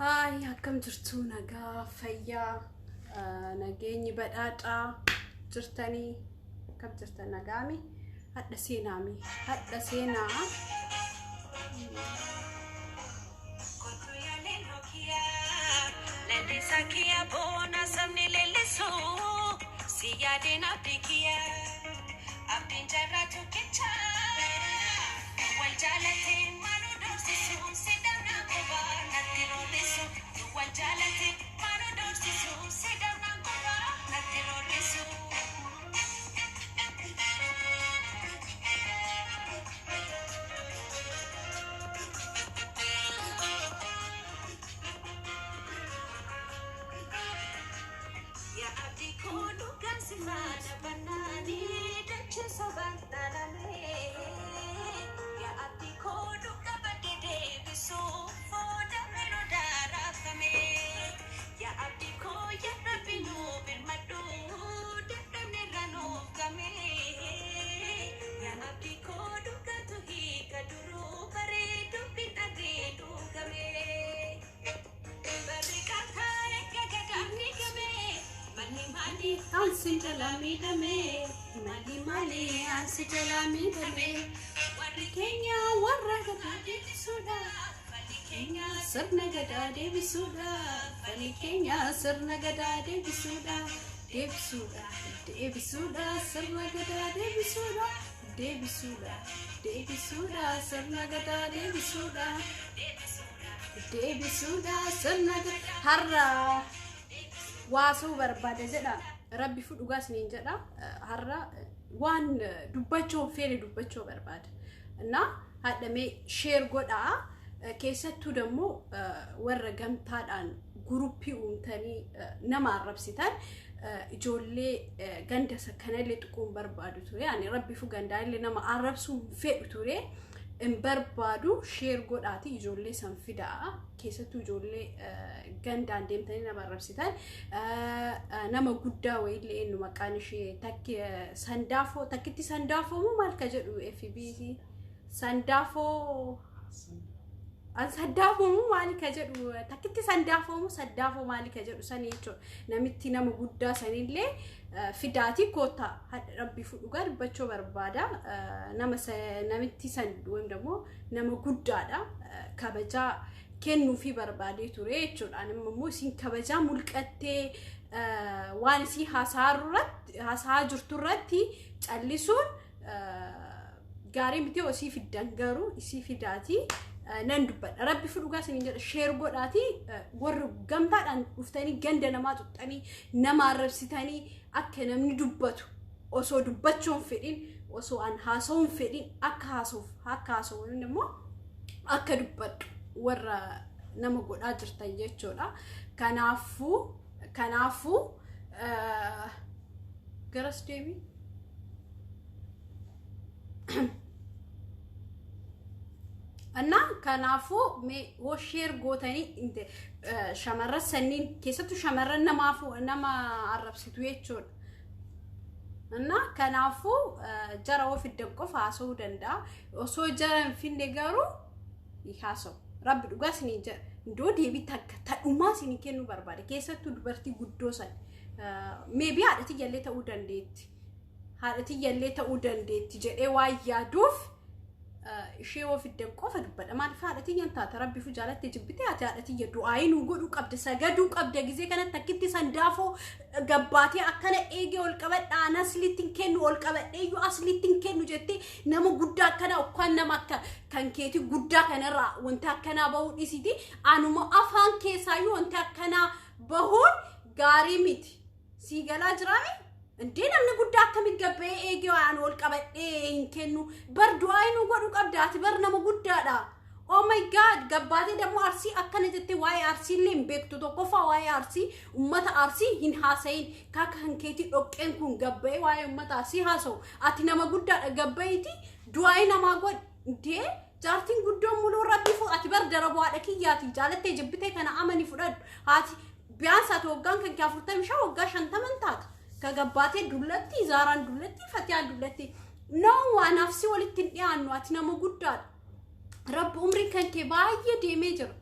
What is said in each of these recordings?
هاي هكم جرتو نجا فيا نجيني بدأت جرتني كم جرت نجامي هذا سينامي هذا سينا ساكيا بونا سمني للسو سيادنا بكيا أبين جراتو كتشا والجالتي مانو دوسي سو سيدنا كوبا نتيرو لسو والجالتي مانو دوسي سو سيدنا كوبا نتيرو لسو Simana banani dache sabantalale ya ati kodu kabade de bisu foda mero dara kame ya ati ko ya rabinu bil madu de nerano kame ya ati kodu katuhi kaduru kare du pitade du kame barikata ekagani kame mani ansi jalami dame mali ansi jalami dame warri Kenya warra gadade bisuda fali Kenya sirna gadade bisuda fali Kenya sirna gadade bisuda debisuda sirna gadade bisuda debisuda sirna gadade bisuda debisuda sirna harra واسو بربادة جدا ربي فود وقاسني جدا هرّا وان دبّتشو فيري دبّتشو برباد نا هذا مي شير قدا كيسة تدمو ورّا جمتان عن جروبي ومتاني نما ربسيتان جولي جندا سكنة اللي تكون بربادو توري يعني ربي فوق جندا اللي نما عربسو في توري بربادو شير قداتي جولي سنفدا كيسة جولي جندا عندهم تاني نما ربسيتان نما قدا ويلي إنه مكان شيء تك سندافو تكتي سندافو مو مالك جدو FBC سندافو سندافو مو مالك جدو تكتي سندافو مو سندافو مالك جدو سنيتو نمتي نما قدا سنيلي فداتي كوتا ربي فوقار بچو بربادا نمتي سند وين دمو نما قدا دا كبجا كنو في بربادي توريتشو أنا مموسين كبجا ملكتي وانسي هاساجرتورتي تاليسون غاري متي وسي في الدنغارو سي في داتي نندبل ربي فلوغا سنين شير غوداتي ور غمتان وفتاني غندنا ما تطاني نما ربسيتاني اكنمني دبتو اوسو دبچون فدين اوسو ان هاسون فدين اكاسو نمو اكدبت ور نما غودا جرتان جچودا كنافو غرس ديبي أنا كنافو مي وشير قوتني أنت شمرة سنين كيساتو شمرة نما عرب سيتويتشون أنا كنافو جرى في الدقة فاسو دندا وسو جرى في النجارو يحاسو رب دوغاسني جر دودي بيتك تأمّا سني كنو بربادة كيساتو دبرتي قدوسا maybe هذا تيجي تأودن ديت هذا تيجي تأودن ديت تجي وايا دوف شيء وفي الدقة فدبل أما الفعلة تيجي أنت تربي في جالات تجبتي هذا تيجي دعائين وقول وقبض سجدوك قبض جزء كانت تكتي سندافو قباتي أكنا إيجي والقبض أنا أصلي تنكن والقبض إيجو أصلي تنكن وجدتي نما قدا كنا وكان نما كان كيتي قدا كنا را وانت كنا بهون إسيتي أنا ما أفهم كيسايو وانت كنا بهون قارمت سيجلا جرامي دينا من قدّا كم يجبّي إيجي وعن والقبض إيه كأنه بردو عينه قدّو قبضات برنا ما قدّا دا oh my god قبّاتي دمو أرسي أكنت تتي واي أرسي اللي مبكتو توقفا واي أرسي ومتا أرسي هن حاسين كاك هنكيتي أوكين كون قبّي واي ومتا أرسي حاسو أتنا ما قدّا قبّيتي دواينا ما قد دي جارتين قدّو ملو ربي فو أتبر دربوا أكياتي جالتي جبتي كان أمني فرد هاتي بيانسات وقان كان كافرتا مشا وقاش انت منتات كجباتي دولتي زاران دولتي فتيان دولتي نو نفسي ولتني عنو أتنا موجودات رب عمري كان كباية ديميجر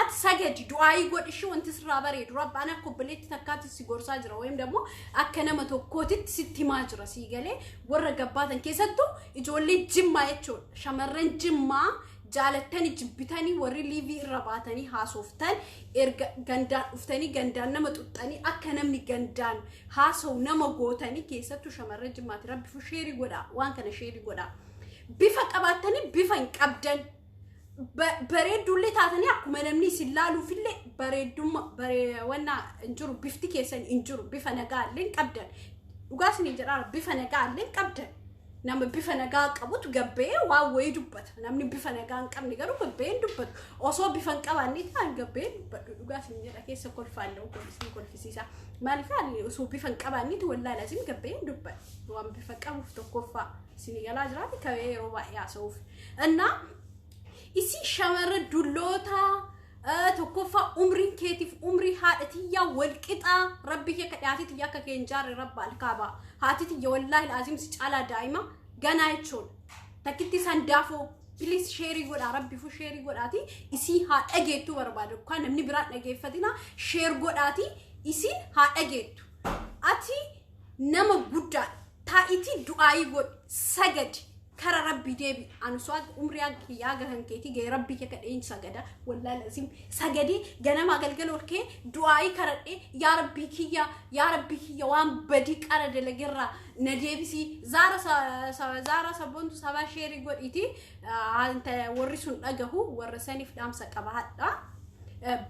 at sagadi du'aayi godhishi wanti sirraa bareedu rabbaan akka obboleetti takkaatti si gorsaa jira wayim dammoo akka nama tokkootitti sitti himaa jira sii galee warra gabbaatan keessattuu ijoollee jimmaa jechuudha shamarran jimmaa jaalatanii jibbitanii warri liivii irra baatanii haasoftan erga gandaan dhuftanii gandaan nama xuxxanii akka namni gandaan haasa'u nama gootanii keessattuu shamarran jimmaati rabbi fu sheerii godhaa waan kana sheerii godhaa bifa qabaatanii bifa hin qabdan bareedduullee taatanii akkuma namni isin laaluufillee bareeddummaa wanna injiru bifti keessan injiru bifa nagaallee hin qabdan dhugaas ni jedhaa bifa nagaallee hin qabdan nama bifa nagaa qabutu gabbee waa wayii dubbata namni bifa nagaa hin qabne garuu gabbee hin dubbatu osoo bifa hin qabaanne ta'an gabbee dubbatu dhugaas ni jedha keessa kolfaallee okolisni kolfisiisa maaliif haalli osoo bifa hin qabaanne wallaahi lazim gabbee hin dubbatu waan bifa qabuuf tokkoffaa isin galaa jiraati kawee yeroo baay'ee haasa'uuf innaa isi shamarra dulloota tokkoffaa umriin keetiif umrii haadhatiyyaa walqixaa rabbi kee kadhaatitti akka keen jaarre rabba alkaaba haatitiyya wallaahi lazim si caalaa daa'ima ganaa jechuudha takkitti sandaafoo bilis sheerii godhaa rabbi fu sheerii godhaati isii haa dhageettuu barbaada kan namni biraan dhageeffatina sheer godhaati isii haa dhageettu ati nama guddaa taa'iti du'aayi godhi sagadi kara rabbi deebi anuswaat umriyaa kiyyaa gahan keeti gee rabbi kee kadheen sagada wallaahi lazim sagadi ganama galgal orkee du'aayi karadhe yaa rabbi kiyya waan badi qara dalagerra na deebisi zaara sabontu saba sheeri godhiti anta warri sun dhagahu warra saniif dhaamsa qabaadha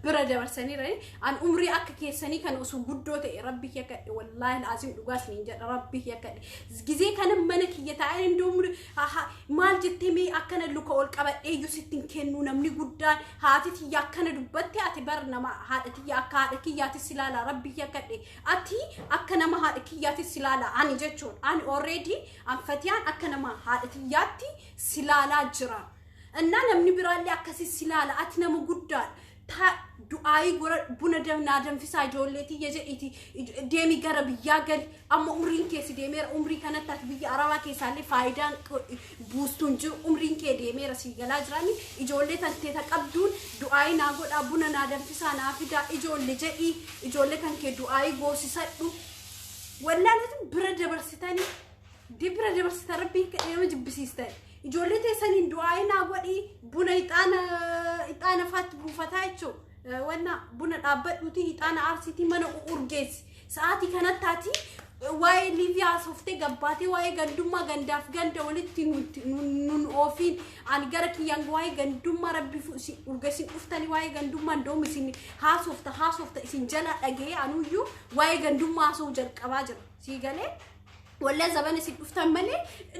bira dabarsanii rani an umri akka keessanii kan osoo guddoo ta'e rabbi kee kadhe wallaahi lazim dhugaas ni jedha rabbi kee kadhe gizee kana mana kiyya ta'an indoo maal jettee mee akkana luka ol qabadhee iyyuu sittin kennu namni guddaan haati tiyya akkana dubbatte ati bar nama haadha tiyya akka haadha kiyyaatti silaala rabbi kee kadhe ati akka nama haadha kiyyaatti silaala ani jechuun ani already anfatiyaan akka nama haadha tiyyaatti silaala jira innaa namni biraallee akkasi silaala ati nama guddaan ta du'aayi gora buna damna danfisaa ijoolleetii jedhiti deemi gara biyyaa gal amma umriin kee si deemeera umrii kanatti ati biyya arabaa keessaallee faayidaan buustuun jiru umriin kee deemeera si galaa jiraani ijoollee tanteeta qabduun du'aayi naa godhaa buna naa danfisaa naa fidaa ijoollee jedhii ijoollee kan kee du'aayi goosisadhu wallaahi bira dabarsitanii dibira dabarsitan rabbii nama jibbisiistan ijoollee teessaniin du'aayi naa godhii buna ixaana faatti buufataa jechuudha wanna buna dhaabbadhuuti ixaana aarsiitii mana urgeessi sa'aatii kanatti waa'ee liiviyaa softee gabbaatee waa'ee gandummaa gandaaf ganda walitti nun oofiin ani gara kiyyaan waa'ee gandummaa rabbi urgeessin dhuftanii waa'ee gandummaa ndoom isin haasofta isin jala dhagee anuyyuu waa'ee gandummaa haasoo jalqabaa jira sii galee ولا زبان سيد أفتن ملي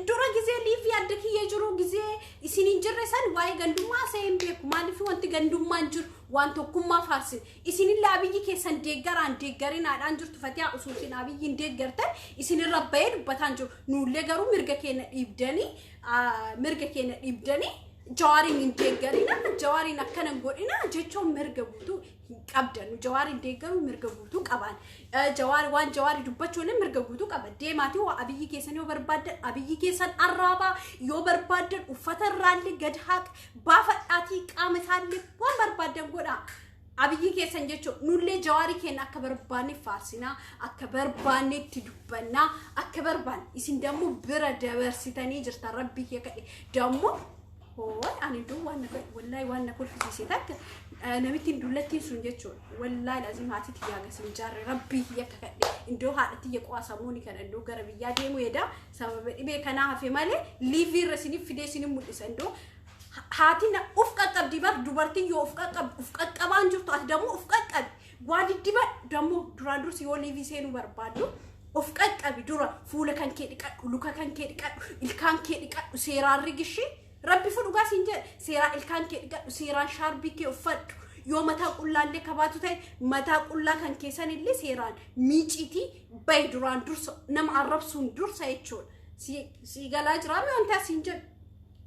دورا جزء لي في عندك يجرو جزء إسنين جرسان واي جندوم ما سيم بيك ما نفي وانت جندوم ما نجر وانتو كم ما فاسد إسنين لابيجي كيسان ديجرين عن جر تفتيا أصولين لابيجي ديجرتن إسنين ربير بتانجر نولي جرو مرجع كينا إبداني جوارين ديجرينا جوارين أكنا نقولنا جيتشون مرجع بودو أبدان جوارين ديجرو مرجع بودو كمان جواري دبّتشو لين مرجع بودو كمان دي ماتي وأبيجي كيسان أبيجي كيسان الرابع يوبربادر وفتر رالي قد هاك بافت أتيك مثالي وبربادر قرا أبيجي كيسان جيتشو نولي جواري كينا أكبر باني فارسنا أكبر باني تدبنا أكبر بان إسين دمو برا دورسيتاني جرت ربي كي دمو هو أنا دو وانا كل في سيتك أنا متين دولتي سنجتشون والله لازم هاتي تيجا سنجار ربي يك إندو هاتي يك واسموني كان إندو قربي يا ديمو يدا سبب إبي كنا في ماله ليفي رسيني في ديسيني مدرس إندو هاتينا أفكار قبدي بار دوبارتين يو أفكار كمان جو تقدمو أفكار قب وادي دبا دمو درادو سيو ليفي سينو بربادو أفكار قبي دورا فولا كان كيدك لوكا كان كيدك الكان كيدك سيرار رجشي ربي فلوكا سينجر سيرا الكان كيدك سيران شاربي كي أفد يوم متى قلنا اللي كباتو تاي متى قلنا كان كيسان اللي سيران ميجيتي بيدران درس نم عرب سون درس يتشون سي جلاج رامي أنت سينجر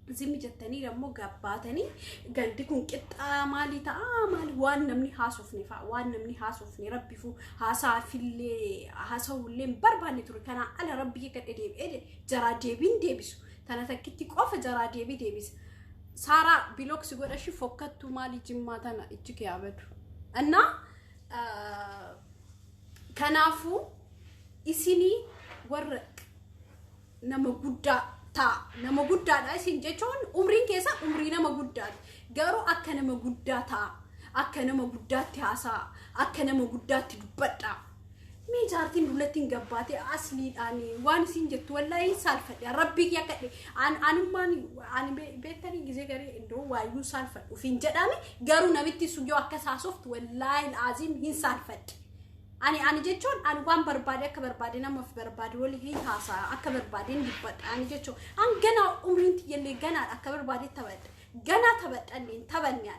زمي جتني رمو جباتني قلت كون كت مالي مالي وان نمني حاسوفني وان نمني حاسوفني ربي فو حاسا في اللي حاسو اللي برباني ترى كنا على ربي كت إديب جرا ديبين ديبسو تنا تكتي قف جرا ديبي ديبس سارة بلوك سيقول أشي فكتو مالي جماتنا إتشك يا بدو أنا كنافو إسيني ورق نما قدا تا نما قدا دا إسين جيشون عمرين كيسا عمرين نما قدا قارو أكا نما قدا تا أكا نما قدا تياسا أكا نما قدا تدبتا مي جارتين دولتين قباتي أصلي أني وان سنجت والله سالفة يا ربي يا كدي أنا ماني أنا بيتري جزء كاري إنه وايو سالفة وفين جدامي قارو نبيتي سجوا كساسوفت والله العظيم هين سالفة أنا جتشون أنا وان بربادي كبربادي نما في بربادي ولي هي هاسا أكبربادي نبت أنا جتشون أنا جنا عمرين تيجي جنا أكبربادي تبت جنا تبت أني تبني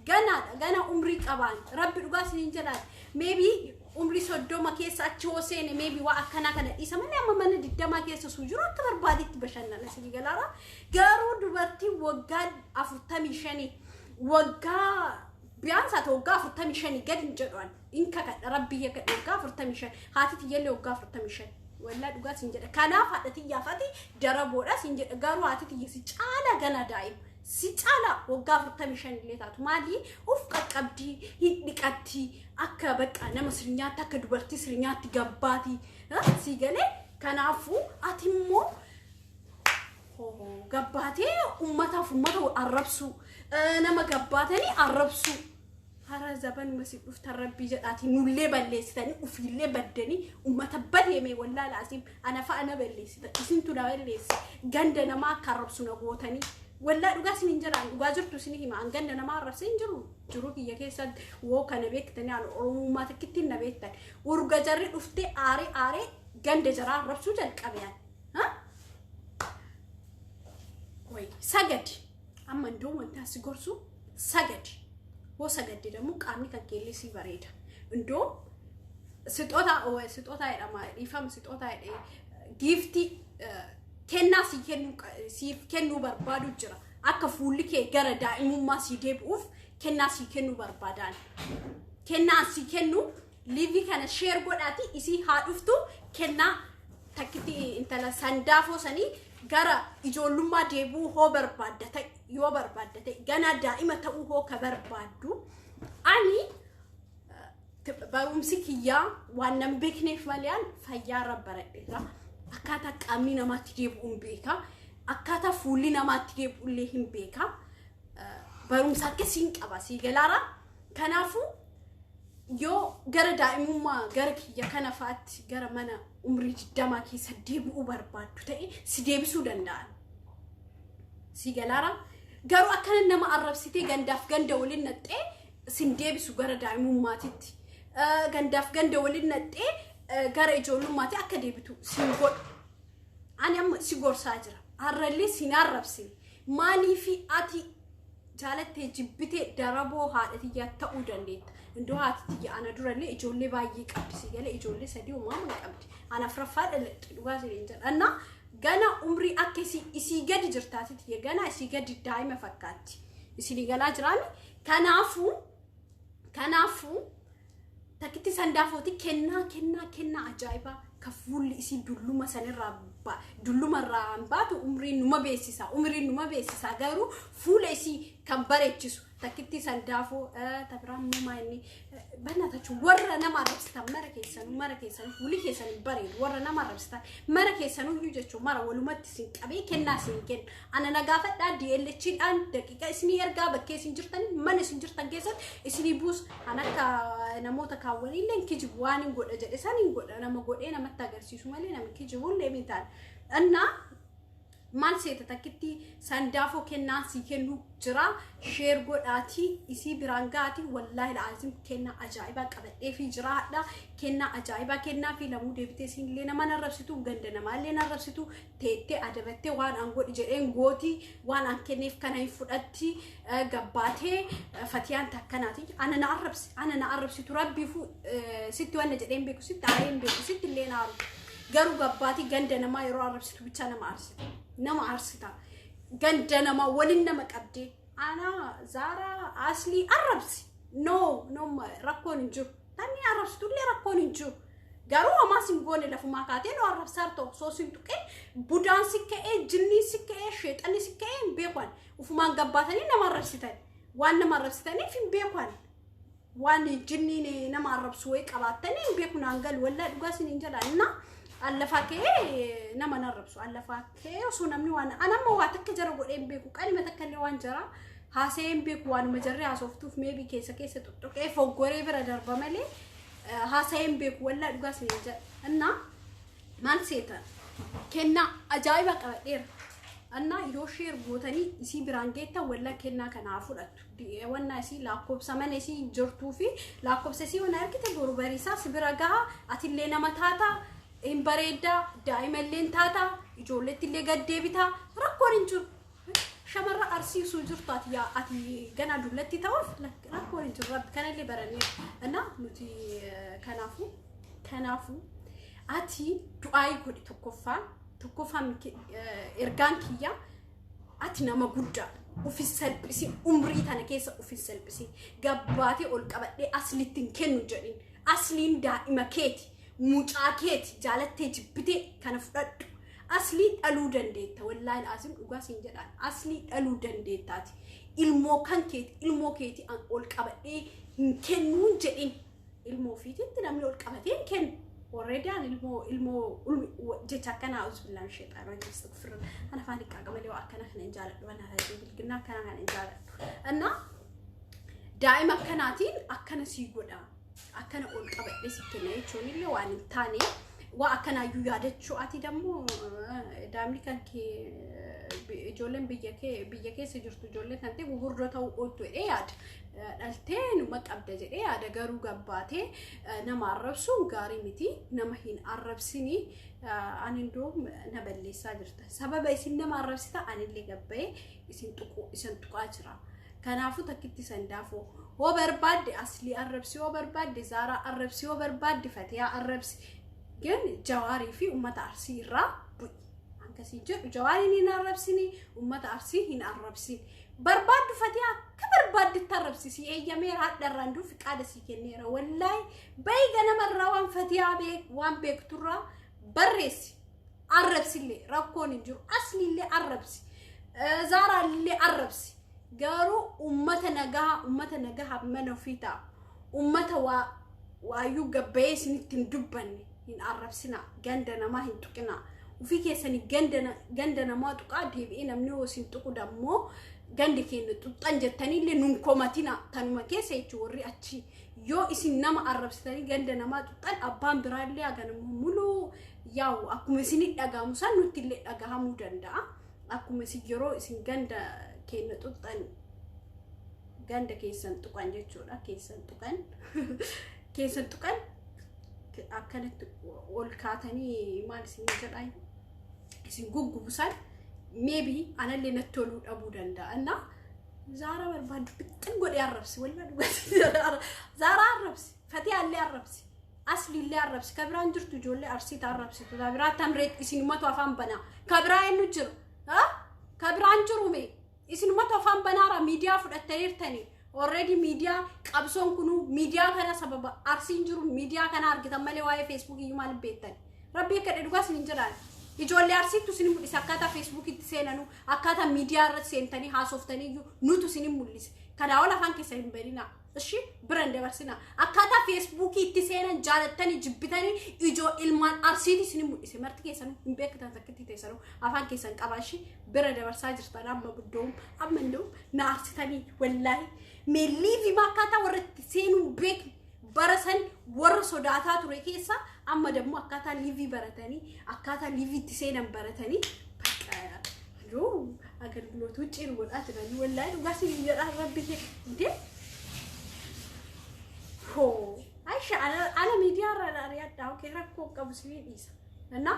جنا عمري كمان ربي رجاس نينجلاد maybe umri soddoma keessa achi hoseene maybe waa akkana kana isa malee amma mana diddama keessa sujuru akka barbaaditti bashannana sigi galara garuu dubartii waggaa 45 waggaa biyaansa ta waggaa 45 gadi jedhan inka kadha rabbi ya kadha waggaa 45 haati tiyelle waggaa 45 walla dhugaa sin jedha kanaaf hadhati yaafati daraboodha sin jedha garuu haati tiyesi caala gana daa'im si caala waggaa 45 illee taatu maali uf qaqqabdi hidhiqatti akka baqa nama sirnyaatti akka dubartii sirnyaatti gabbaati si galee kanaafu ati immoo gabbaatee ummataaf ummata arrabsu nama gabbaatanii arrabsu hara zaban masi dhufta rabbi jedhaati nullee balleessitanii ufillee baddanii ummata badeeme wallahi laasim ana fa ana balleessita isintu na balleessi ganda nama akka arrabsu na gootanii والله دوغا سنين جران دوغا جرتو سنين ما عندنا انا ما اعرف سين جرو كي كيسد و كان بيكتني على ما تكتين بيتن ورغا جري دفتي اري غند جرا ربسو جلقبيان ها وي سجد اما ندوم انت سيغورسو سجد هو سجد دمو قامي ككيلي سي بريدا اندو سطوتا يدما يفهم سطوتا gift كنا كنو بربادو جرا أكفولي كي جرا دائما ما سيدب أوف كنا كنو بربادان كنا كنو ليفي كان شير قداتي إسي هادفتو كنا تكتي إنت لا سندافو سني جرا يجولو ما ديبو هو بربادة يو بربادة جنا دائما تقو هو كبربادو أني بمسكيا وانا بكنيف مليان فيارا برا akkata qaamni namaatti deebi'uun beeka akkata fuulli namaatti deebi'ullee hin beeka barumsa akkasiin qaba si galaara kanaafu yoo gara daa'imummaa gara kiyya kana faatti gara mana umrii 20 keessa deebi'uu barbaaddu ta'e si deebisuu danda'an si galaara garuu akkana nama arrabsitee gandaaf ganda waliin naxxee sin deebisu gara daa'imummaatitti gandaaf ganda waliin naxxee gara ijoollummaati akka deebitu sin god ani amma si gorsaa jira arrallee sin arrabsin maali fi ati jaalate jibbite daraboo haadhatiyaa ta'uu dandeetta indoo haatiti ana durallee ijoollee baay'ee qabdi si galee ijoollee sadii uumama qabdi ana afraffaa dhalatte dhugaa sireen jedhanna gana umrii akka isii gadi jirtaatitti gana isii gadi daa'ima fakkaatti isii galaa jiraami kanaafu takiti sandaafoti kenna ajaiba kafulli isi dulluma sanirra dulluma raambatu umri numa beesisa garu fuula isi kan bareechisu takiti sandaafo tabram maani banata warra nama rabsta mara keessan fuuli keessan bareed warra nama rabsta mara keessan jechu mara walumatti sin qabee kenna sin ken ana nagaafadha DLH dhaan daqiiqa isni ergaa bakkee sin jirtan mana sin jirtan keessan isni buus anaka namoota kaawwaniillee kijib waan godha jedhe sanin godha nama godhee namatti agarsiisu malee nama kijibuullee mitaan anna maal seeta takkitti sandaafoo kennaa si kennu jira sheer godhaati isii birangaati wallahi laazim kenna ajaiba qabadhee fi jiraadha kenna ajaiba kennaa fi lamuu deebitee sinillee nama narrabsitu ganda namaallee narrabsitu teettee adabattee waan an godhi jedheen gooti waan an kenneef kana hin fudhatti gabbaatee fatiyaan takkanaati ana na arrabsitu rabbiifu sitti wanna jedheen beeku sitti aayeen beeku sitti illee naaru garuu gabbaati ganda namaa yeroo arrabsitu bicha nama arsita ganda nama walin nama qabde ana zara asli arabsi no rakkoon inju tani arabsitu le rakkoon inju garuu ama singone lafuma kaatee no arrabsarto so sintuqe budaan sikkee jinni sikkee sheexani sikkee beekwan ufumaan gabbaatanii nama arrabsitan waan nama arrabsitanii fin beekwan waan jinni nama arrabsu way qabaatanii beekun angal walla dhugasin injalaana allafakee nama narrabsu allafakee osoo namni waan anamma waa takka jara godheen beeku qalima takka illee waan jara haaseen beeku waan majarree haasoftuuf maybe keessa tuttuqee foggoree bira darba malee haaseen beeku walla dhugasin injalaana maal seeta kenna ajaa'iba qabadheera anna yoo sheer gootanii isi biraangeetta walla kenna kana fudhattu wanna isi laakobsa mana isi jirtuu fi laakobsa isi wana argite borbariisa sibiraga atillee nama taata imbareeda daa'imalleen taata ijoolletti illee gaddeebita rakkoon inju shamarra arsiisuu jirtaat yaa ati gana dullatti ta'uuf rakkoon inju rabb kanallee baranii anna nuti kanaafu ati du'aayi godhi tokkoffaan ergaan kiyya ati nama guddaa ufis salphisi umrii tana keessa ufis salphisi gabbaatee ol qabadhee aslittiin kennu jedhin asliin daa'ima keeti mucaa keeti jaalattee jibbitee kana fudhadhu aslii dhaluu dandeetta wallaahi asim dhugaa siin jedhaan aslii dhaluu dandeettaati ilmoo keeti an ol qabadhee hin kennuun jedhin ilmoo fiititti namni ol qabatee hin kennu already an ilmo jecha kana usbilan shaytan wa yastaghfir ana fani ka gamale wa kana kana injaaladu ana hadi bilgina kana injaaladu anna daima kanatin akana si goda akana ol qabadde sikene chonille waan taane wa akana yu yaadachu ati dammo daamni kanke ijoolleen biyya keessa jirtu ijoollee kanti gugurdo ta'u otto yaad dhalteen maqabda jedhee yaada garuu gabbaatee nama arrabsuun gaarii miti nama hin arrabsini ani ndoom na balleessaa jirta sababa isin nama arrabsita anillee gabbee isin tuqaa jira kanaafu takkitti sandaafoo hoo barbaadde aslii arrabsi hoo barbaadde zaaraa arrabsi hoo barbaadde fatiyaa arrabsi gen jawaarii fi ummata arsii irraa kasi jedhu jawaariin hin arrabsini ummata arsii hin arrabsin barbaaddu fatiyaa ka barbaadde tarrabsisi eeyyameera haddarraan duufi qaada si kenneera wallaahi bayga namarraa waan fatiyaa waan beekturraa barreessi arrabsillee rakkoon hin jiru asliillee arrabsi zaaraallee arrabsi garuu ummata nagaa mana ofii ta'a ummata waayyuu gabbayee isinitti hin dubbanne hin arrabsina ganda namaa hin tuqina ufi keessani ganda namaa tuqaa deebi'ee namni hosin tuqu dammoo gandi keenya tuxxan jettaniillee nun komatina tanuma keessa jechuun warri achi yoo isin nama arrabsitanii ganda namaa tuxxan abbaan biraallee aganamu muluu yaa'u akkuma isin dhagahamu san nutti illee dhagahamuu danda'a akkuma isin yeroo isin ganda keenya tuxxan ganda keessan tuqan jechuudha keessan tuqan akkanatti ol kaatanii maal isin jedhan isin guggubusan maybe anallee nattoluu dhabuu danda'anna zaara barbaadu bittin godhe arrabsi walla dhugati zaara arrabsi fatiyaallee arrabsi aslillee arrabsi kabiraan jirtu ijoollee arsii arrabsi kabiraa tamreet isin matu afaan bana kabiraa ennu jiru kabiraan jiru me isin matu afaan banaara miidiyaa fudhattaniirtanii already media qabsoon kunu media kana sababa arsiin jiru media kana argitan malee waa'ee Facebook iyyuu maal beektan rabbi akka dhugaa sin jedhan ijoollee arsiitu sin mul'isa akkaataa Facebook itti seenanu akkaataa media irratti seentanii haasoftanii iyyuu nutu sin mul'isa kana wala afaan keessa hin beelina እሺ ብረን ደበርሲና አካታ ፌስቡክ ይትሰና ጃለተን ጅብተኒ ኢጆ ኢልማን አርሲቲ ሲኒሙ ሲመርት ከሰኑ ኢምቤክታን ተከቲ ተሰሩ አፋን ከሰን ቀባሺ ብረ ደበርሳ ጅርታና መብዶም አመንዶ ናርሲታኒ ወላሂ ሜሊቪ ማካታ ወረት ሲኑ ቤክ በረሰን ወር ሶዳታ ቱሬ ከሳ አማ ደሞ አካታ ሊቪ በረተኒ አካታ ሊቪ ትሰናን በረተኒ በቃ ዮ አገልግሎት ውጪ ነው ወጣት ነው ወላሂ ጋሲ ይራ ረብቴ እንዴ ho aisha ana media rariya daw ke rakko qabsini isa na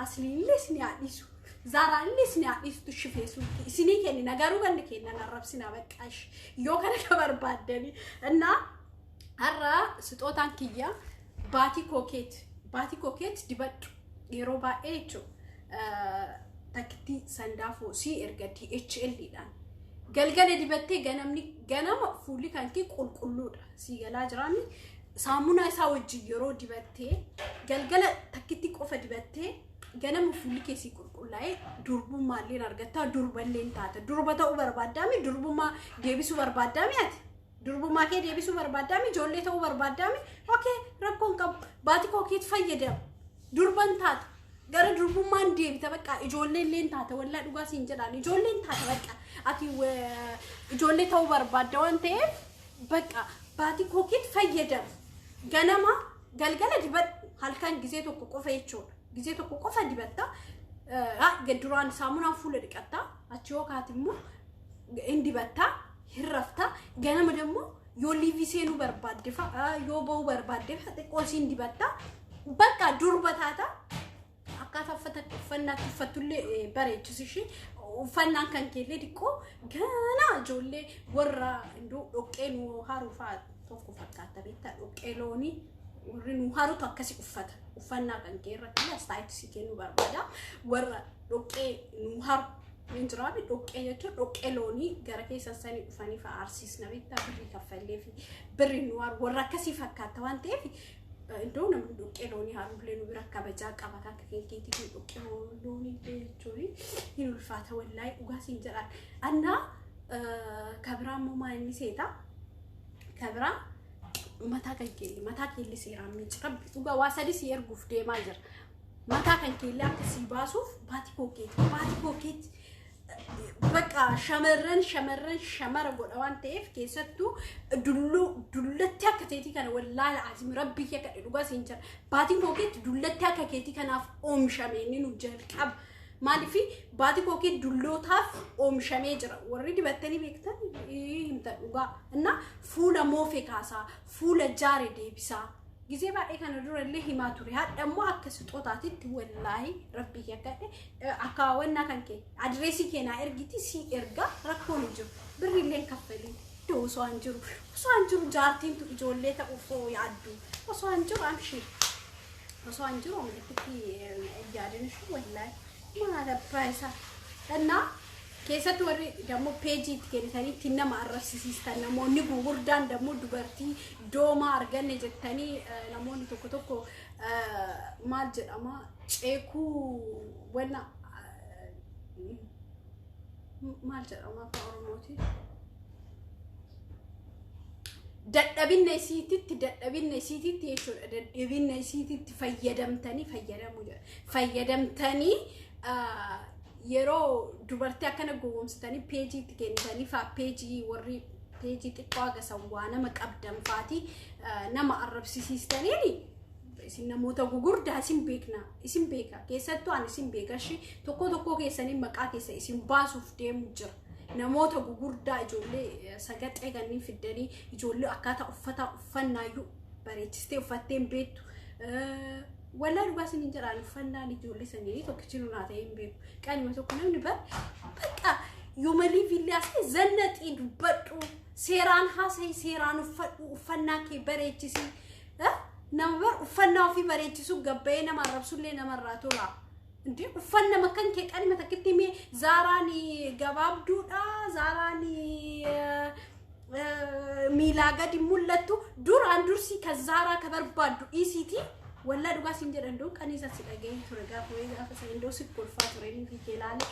asli lisni adisu zara lisni adisu tushfesu isini ken nagaru gand ken na rabsina beqash yo kana kabar badani na arra sitotan kiya bati koket dibat yeroba echo takti sandafo si ergati HL dan galgale dibatte ganama fuuli kanki qulqulluudha si gala jirani saamuna isa wajji yeroo dibatte galgala takkitti qofa dibattee ganama fuulli keessi qulqullaa'ee durbummaa illee argatta durballeen taata durba ta'uu barbaaddaami durbummaa deebisuu barbaaddaami ati durbummaa kee deebisuu barbaaddaami ijoollee ta'uu barbaaddaami okay rakkoon qabu baati kookiit fayyadam durban taata gara durbummaan deebita bakka ijoolleen leen taata wallaa dhugaa siin jedhaan ijoolleen taata bakka ati ijoollee ta'uu barbaadda waan ta'eef bakka baati kookiit fayyadam ganama galgala dibad halkan gizee tokko qofa jechuudha gizee tokko qofa dibatta gaduraan saamunaan fuula dhiqatta achi yookaat immoo indibatta hirrafta ganama demmo yoo liivi seenuu barbaadde yoo ba'uu barbaadde xiqqoo siin dibatta bakka durba taata akkaataa uffannaa uffattullee bareechisishi uffannaan kan keellee xiqqoo gana ijoollee warra indoo dhoqqee nu haruufaa tokko fakkaata beektaa dhoqqee loonii warri nu haruutu akkasi uffata uffannaa kan kee irratti astaayitisii kennuu barbaada warra dhoqqee nu haru injiraabi dhoqqee jechuun dhoqqee loonii gara keessa sanii dhufanii fa'a arsiisna beektaa birrii kaffallee fi birri nu haru warra akkasii fakkaata waan ta'eef indoo namni dhoqqee loonii haruullee nu bira kabajaa qaba akka keekeetii dhoqqee loonii jechuun hin ulfaata wallahi dhugaa siin jedhaan annaa kabiraan moo maal seeta kabiraan mataa kan keelli seeraan miicira dhugaa waa sadii si erguuf deemaa jira mataa kan keelli akkasii baasuuf baati kookeeti bakka shamara godha waan ta'eef keessattuu dullatti akka teetii kana wallahi azim rabbii kee kadhe dhugaa siin jira baati kookeeti dullatti akka keetii kanaaf oomishamee inni nu jalqaba maalifi baati kookeeti dullootaaf oomishamee jira warri dibattanii beektan himtan dhugaa inna fuula moofee kaasaa fuula jaare deebisaa gizee baay'ee kana dura illee himaa ture hadhammoo akka sixootaatitti wallahi rabbii kee kadhe akka wannaa kan kee adreesii keenaa ergiti si erga rakkoon hin jiru birri illee kaffalii osoo an jiru jaartiintu ijoollee ta'uuf yaaddu osoo an jiru amshii osoo an jiru amaletti yaadin shi wallahi maala baay'isa danna keessatti warri dammo peejii itti kennitanii nama arrabsiistan namoonni gurguddaan dammo dubartii dooma arganne jettanii namoonni tokko maal jedhama ceekuu wanna maal jedhama afaan oromooti dadhabinne isiititti jechuudha dadhabinne isiititti fayyadamtanii yeroo dubartii akkana gowwomsitanii peejii itti kennitanii fa peejii warri peejii xiqqoo agasan waa nama qabdan faati nama arrabsiisistanii isin namoota gugurdaa isin beeka keessattuu ani isin beekashi tokko keessanii maqaa keessa isin baasuuf deemu jira namoota gugurdaa ijoollee sagaxee kanneen fiddanii ijoollee akkaataa uffannaayyuu bareechistee uffatteen beektu wallahi dhugaa sin jiraan uffannaan ijoollee sanii tokkichi nu naatee hin beeku qaanima tokko namni bakka yoomali villaas zannatii dubbadhu seeraan haasa'ii seeraan uffannaa kee bareechisi nama bar uffannaa ofii bareechisu gabbayee nama arrabsullee namarraa tola Ndi ufanna makan ke kani matakiti mi zarani gababduda zarani milaga di mullatu duran dursi kazara kabarbadu isiti walla duga sinjera ndo kanisa sidage turega foega fasa ndo sikol fature ni fikelale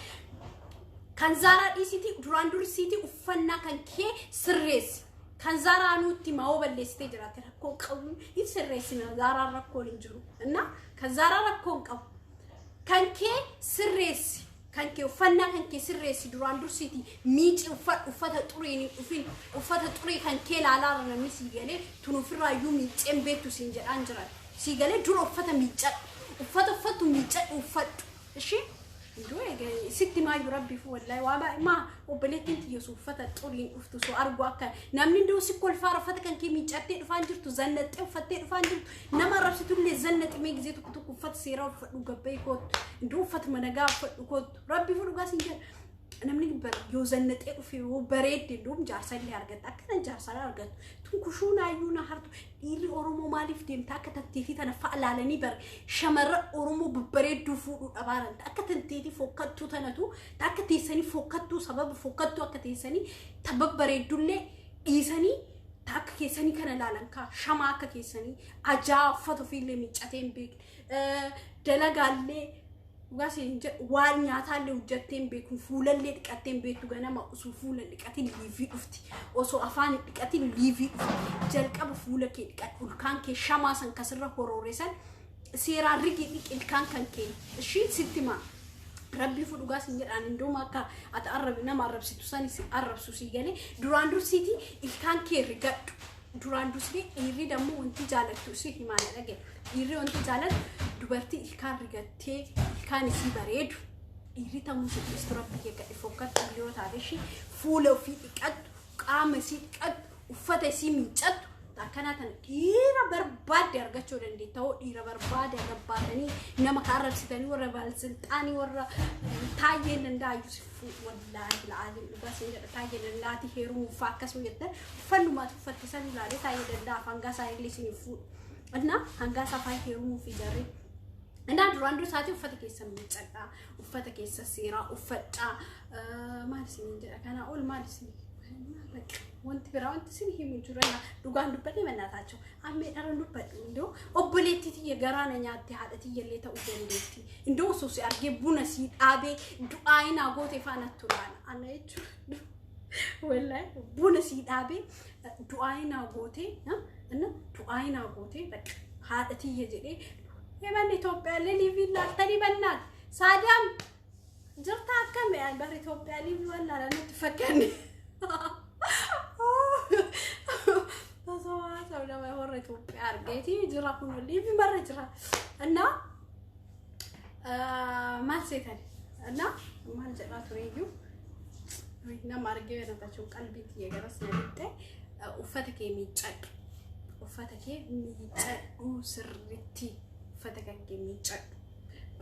kanzara isiti duran dursiti ufanna kan ke sirres kanzara nuti maoballe stage rakera ko qawu isirres na zara rakko linjuru na kanzara rakko qawu kanke sirresi kanke ufanna kanke sirresi duran dursiti mici ufata turini ufata turi kanke lala na misigale tunufira yumi tembetu sinje anjara sigale duro ufata mica ufata fatu mica ufatu ايش دوي ستي ما يربي فو والله وابا ما وبليت انت يوسف فتى تقولين افتسو ارجو اكل نامن دو سكول فار فتى كان كي ميچاتي فانجرتو زنت فتى فانجر نما ربستو لي زنت مي غزيتو كتو فت سيرا فدو غبي كوت دو فت منغا فدو كوت ربي فدو غاسنجر نامن بر يو زنت في وبريد دوم جارسا لي ارغت اكن جارسا ارغت تنكشونا يونا هرتو ديري اورومو مالف ديم تاكتتيتي تنفعلالني بر شمر اورومو ببريد دو فودو ابارن تاكتنتيتي فوقتو تنتو تاكتيسني فوقتو سبب فوقتو اكتيسني تببريدو لي ايسني تاك كيسني كان لالنكا شماك كيسني أجافتو في اللي ميتشاتين بيك دلقالي وقاسي والنياتا اللي وجدتين بيكم فولا اللي تكاتين بيتو غانا ما أسو فولا اللي كاتين ليفي أفتي أسو أفاني كاتين ليفي أفتي جلك أبو فولا كي كان كي شماسا كسر هوروريسان سيرا ريكي الكان كان كي الشيء ستما ربي فلوقا سنجر أنا ندوما كا أتقرب إنما أقرب سيتوساني أقرب سوسي جاني دوراندو سيتي الكان كي رجعت دوراندو سيتي يريد أمو أنتي جالك توسي ما نلاقي يريد أنتي جالك دوبرتي الكان رجعتي الكان يسي بريد يريد أمو سيتستربي كا يفكر تبليو تعرفي فولو في إكاد قام سي إكاد وفتى سي ميتشات تاكنا تنكيرا برباد يرجع شورن دي تاو إيرا برباد يرجع بادني نما كارب ستاني ورا بالسلطاني ورا تاجين لندا يوسف والله العالم بس تاجين لندا تهرو فاكس ويتر فلو ما تفتسني لا ده تاجين لندا فانغاسا إنجليزي فود أدنى فانغاسا فاي هرو في جاري أنا دراندو ساتي وفتك يسمى تجا وفتك يسسيرا وفتا ما نسيني جا كان أقول ما نسيني وانت براوانت سيني من جرانا دوغان دوبني مناتاچو امي ارن دوبد اندو اوبليتي يغرانا نياتي حدتي يلي تاوبليتي اندو سوسي ارجي بونسي ابي دعاينا غوتي فانتوران انا ايچو والله بونسي ابي دعاينا غوتي انا دعاينا غوتي بك حدتي يجري يمن ايثيوبيا لي فيلا تري بنات سادام جرتا كم يعني بر ايثيوبيا لي ولا لا تفكرني تصور سودا ما وريته بأرجيتي جرا كله اللي في مرة جرا أنا ما سيتني أنا ما نجرا تريجو رينا مارجي أنا تشوف قلبي تيجي جرس نبتة وفتك ميتشك وفتك ميتشك وسرتي فتك ميتشك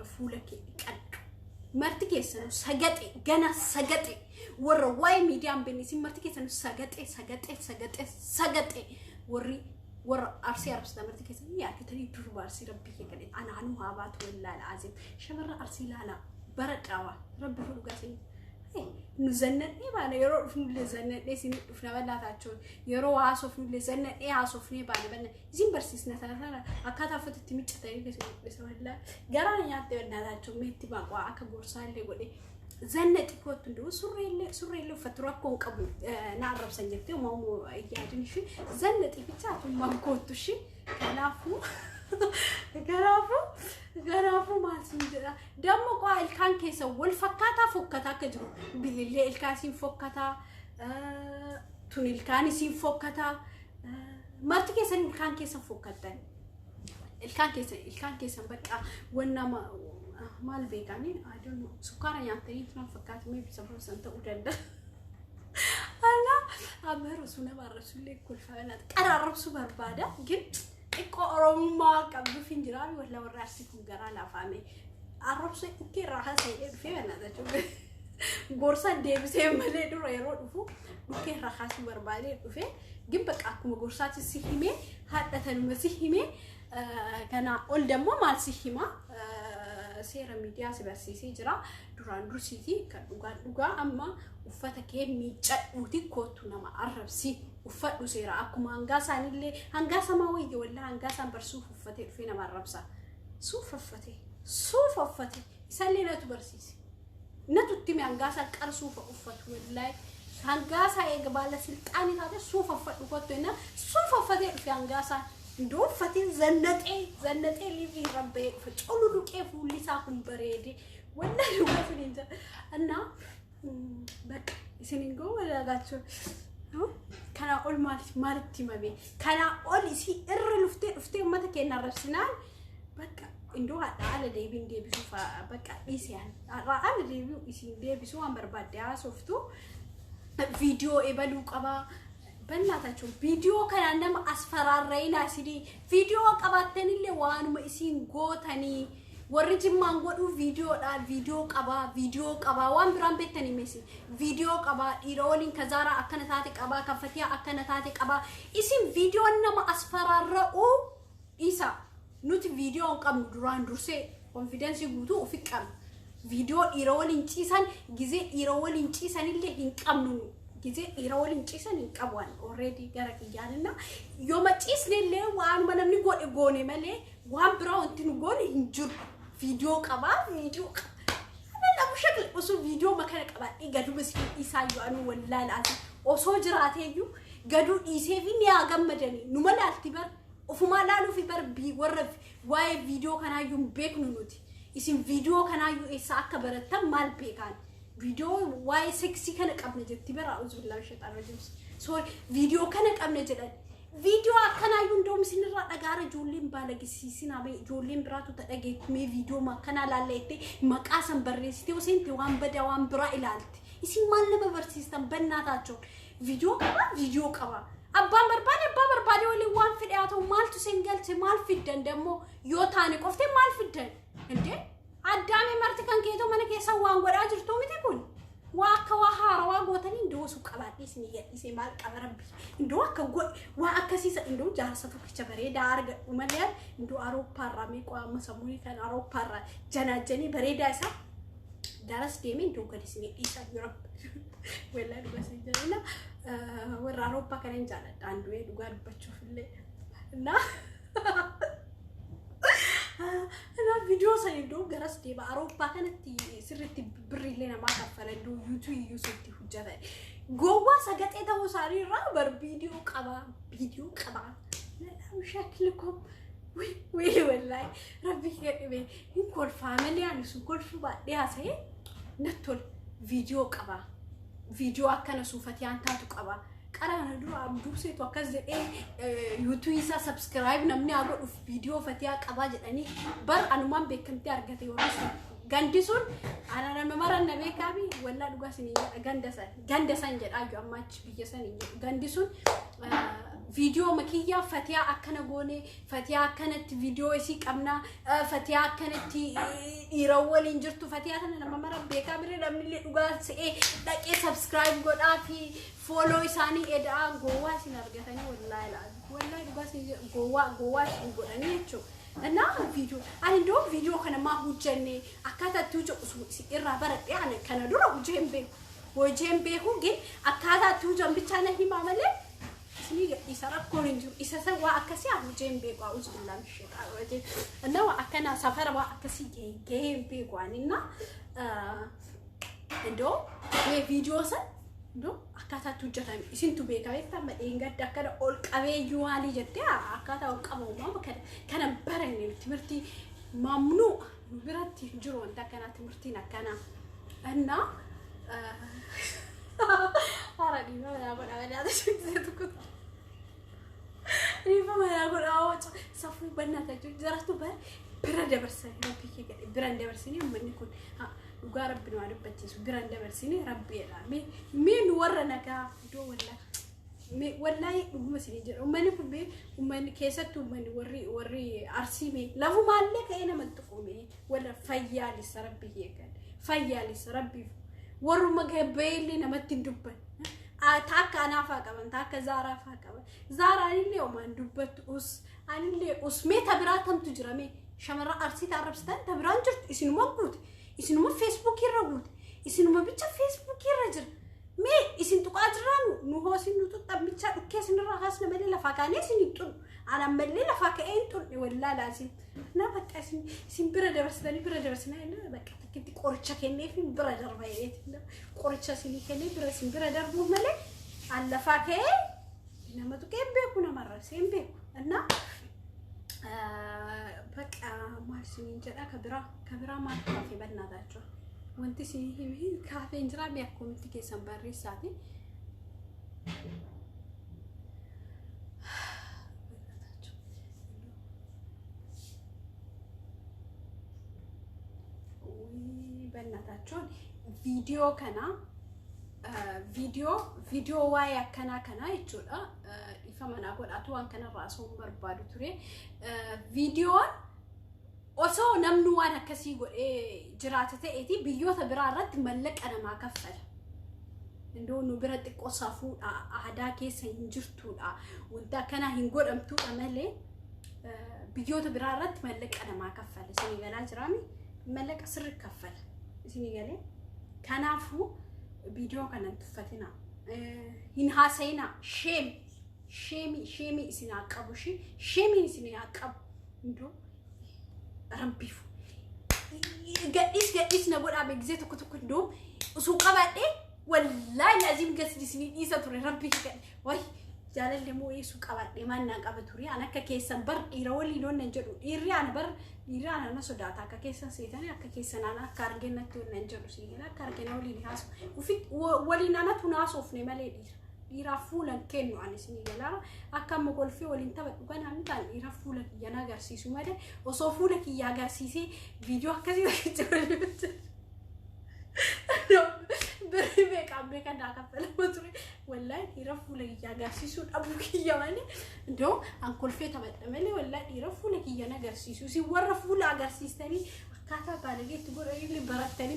فولك كد مرتك يسنو سجتي جنا سجتي ورواي ميديام بنيسي مرتك يسنو سجتي ور أرسي أرسي مرتك يسنو يا كتري درب أرسي ربي كذي أنا عنو هابات ولا العظيم شمر أرسي لا برد أوا ربي فلوقا سين نزنني بانا يرو فنول زنني سين فنا بنا تاچون يرو عاصو فنول زنني عاصو فني بانا بنا زين برسيسنا ثلاثة أكاتا فتت ميتشتاي بس ولا جراني ياتي بنا تاچون ميتي باقوا أكا بورسال لي ودي زنتي كوت ندو سوري فترة كون قبل نعرف سنجتي وما مو يجادني شيء زنتي بتاعته ما كنت شيء غرافو ما سنجرا دمو قال كان كيس والفكاتا فكتا كجرو بالليل الكاسين فكتا تون الكانسين فكتا مرتي كيسن كان كيس فكتا الكان كيس بقى وانما مال بيكاني I don't know سكر يانتري فلان فكات مي بسبب سنت ودند أنا أمر رسولنا بالرسول كل فعلات أنا رب سوبر بادا جد إقرأ ما قبل في جرامي ولا وراسيكم جرا فامي أعرف شيء كي راح سيد في أنا ذا شو غورسا ديفيس مالي دو ريرو فو كي راح سوبر بالي في جنبك أكو غورسات السيهمة هذا المسيهمة كان أول دمو مال سيهمة سيرة ميديا سباسيسي جرا دوران روسيتي كدوغا أما وفتك ميجا ودي كوتو نما عربسي وفتو سيرة أكو ما هنغاسا نيلي هنغاسا ما ويجي ولا هنغاسا برسوف وفتي فينا مربسا سوف فتي يسالي نتو برسيسي نتو تيمي هنغاسا كارسوف وفتو والله هنغاسا يقبال سلطاني تاتي سوف فتو كوتو هنا سوف فتي في هنغاسا دو فتي زنتي اللي في ربي فتقولوا له كيف واللي ساكن بريدي والله ما في نجا أنا بك سنينجو ولا قاتشو كان أقول مالتي ما بي كان أقول يسي لفتي ما تكين الرسنان بك إندو على ديبين دي بيشوف بك إيسي يعني على ديبيو إيسي دي بيشوف أمر بعد شفتو فيديو إبلوك أبا بناتاچو فيديو كان نما اسفرارينا سيدي فيديو قباتن اللي وانو اسين غوتاني ورجي مانغو فيديو قبا وان برام بيتني ميسي فيديو قبا ايرولين كزارا اكنتاتي قبا كفتيا اكنتاتي قبا اسين فيديو نما اسفرارو إيسا نوت فيديو قام دران درسي كونفيدنس يغوتو فيكام فيديو ايرولين تشيسان غزي ايرولين تشيسان اللي هنقامنو ጊዜ ኢሮል እንጭሰን እንቀቧል ኦሬዲ ገረቅ ይያልና ዮመጪስ ለለ ዋን ማነምኒ ጎኔ መሌ ዋን ብራው እንትን ጎኔ እንጁር ቪዲዮ ቀባ ቪዲዮ شكل أسو فيديو ما كان كمان يقدروا بس يسايوا أنو ولا لا أسو جراته يو قدروا يسافين يا جم مدني نمال أكتبر وفما لا لو في بر بي ورف واي فيديو كان يوم بيك نوتي اسم فيديو كان يو إساك برتم مال بيكان فيديو واي سكسي كان كابن جتبر أعوذ بالله من الشيطان الرجيم سوري فيديو كان كابن جدًا فيديو كان يوم دوم سنرا أجارة جولين بالك سيسنا بي جولين براتو تلاقي مي فيديو ما كان على ليتي ما كاسم بريستي وسنتي وان بدا وان برا إلالتي اسم مال لما برسيستم بنا تاجون فيديو كوا أبا مرباني ولي وان في الأوتو مال تسنجل تمال في الدن دمو يوتاني كفتي مال في الدن إنتي عدامي مرتكان كيتو منك يسوان وراجر تومي تقول وأكواها رواقوتني إندو سوق أبادي سنية إسمع مال كبربي إندو أكوا وأكسيس إندو جالسة تكشبري دارج ومليان إندو أوروبا رامي قام مسموني كان أوروبا جناجني بريدا إسا درس ديمين إندو كديسني إيشا يوروب ولا بس إنجلنا ورا أوروبا كان جالد عندوه دوغار بتشوف اللي نا أنا فيديو سيدو جرس دي بأوروبا كانت سرتي بري لنا ما كفلا دو يوتيوب يوسفتي حجة جوا سجت إذا هو صاري رابر فيديو كبا لا مشاكلكم وي والله ربي كريم ينقل فاميلي يعني سكول في بعض هسه نتول فيديو أكنا سوفتي عن تاتو كبا أنا ندور عبدو سيت وكذا يوتيوب يسا سبسكرايب نمني أقول في فيديو فتيا كباج يعني بر أنا ما بكم تارجتي ورس غانديسون أنا لما مرة نبي كابي ولا لقاسني غاندسان جد أجو أماتش بيجسني غانديسون فيديو مكية فتيا أكنا غوني فتيا كانت فيديو يسيك أمنا فتيا كانت يروّل إنجرتو فتيا أنا لما مرة بكابي لما لقاس إيه لقى سبسكرايب قد أفي فولو يساني إدا جوا سنرجعتني والله لقاس جوا شنقولني شو أنا فيديو كان ما هو جنّي أكاد توجو إيرا برد يعني كان دورا وجنبه هو جن أكاد توجو بيتنا هي معملة سنيجي إسرائيل كورنجو إسرائيل وأكاسي أبو جنبه وأعوذ بالله من الشيطان الرجيم أنا وأكنا سفر وأكاسي جنبه وأنينا إندو فيديو سن دو أكاد توجو تام إسين تبيه كاي تام إنجا دكان أول كاي يوالي جتة أكاد أول كابو ما بكرة كان برهني تمرتي ممنوع براتي جرون دكان تمرتي نكنا أنا أرادي ما أقول هذا شيء زيتكم ريفا ما أقول صفو بنات جراتو برا برسني ربي كده برا برسني ومن يكون وقارب بنوارب بتيس برا برسني ربي لا مين ورنا كا دو ولا هم سنجر ومن يكون ومن كيسة ومن وري أرسيمي لا هو مالك أنا منطقومي ولا فيالي سربي هيك فيالي سربي ورو مجهبيلي نمتين دبّن تاك أنا فاكبن تاك زارا فاكبن زارا اللي يوم دبّت أنا اللي مي تبراتهم تجرمي شمرة أرسي تعرف ستان تبران جرت إسنو موجود إسنو ما فيسبوك يروج إسنو ما بيتش فيسبوك يرجع مي إسن تقاجران نهو إسنو تطب بيتش كيس نراقص نملي لفاكاني إسنو تون أنا ملي لفاكين تون ولا لازم نبت إسن برد برسني لا بك كنت قرشة كني في برادر بايت قرشة سني كني برسم برادر مو ملك على فاكه إنما تو كم بيكون مرة سين بيكون أنا بك ما سنين جرا كبرا ما في بدنا ذاته وانت سنين هي كافي جرا بيكون تيجي سامبري ساتي بناتاتشون فيديو كنا فيديو وايا كنا يجولا يفهمنا أقول أتوان كنا رأسهم بربادو تري فيديو وسو نمنوانا كسيقو جراتة إيتي بيوتا برارت ملك أنا ما كفل إنه نبرد قصافو أعداكي سينجرتو وانتا كنا هنقول أمتو أمالي بيوتا برارت ملك أنا ما كفل سيني غلا جرامي ملك أسر كفل سيني غالي كنافو فيديو كان تفتنا هنها سينا شيمي سنا قبوشي شيمي سنا قب ندو ربي فو قديس نقول أبي جزيتو كتو كندو وسوق بعدي والله لازم قصدي سنين إيسا توري ربي واي جال اللي مو يسوق بعدي ما نقابل توري أنا ككيسن بر إيرولي لون نجرو إيري أنا بر إيري أنا صداتا ككيسن سيتاني ككيسن أنا كارجنا تور نجرو سيجنا كارجنا ولي ناس وفي ولي نانا تناس وفني مالي يرافولا كنو عن سنيجلا أكمل مقول في ولين تبع وكان هم كان يرافولا يانا غرسيسو ماله وصوفولا كي يا غرسيسي فيديو كذي كذي بريبك عمرك أنا كفلا مطري والله يرافولا يا غرسيسو أبوك يا ماني دو أنقول في تبع ماله والله يرافولا كي يانا غرسيسو سي ورافولا غرسيس تاني كذا بارجي تقول اللي برتني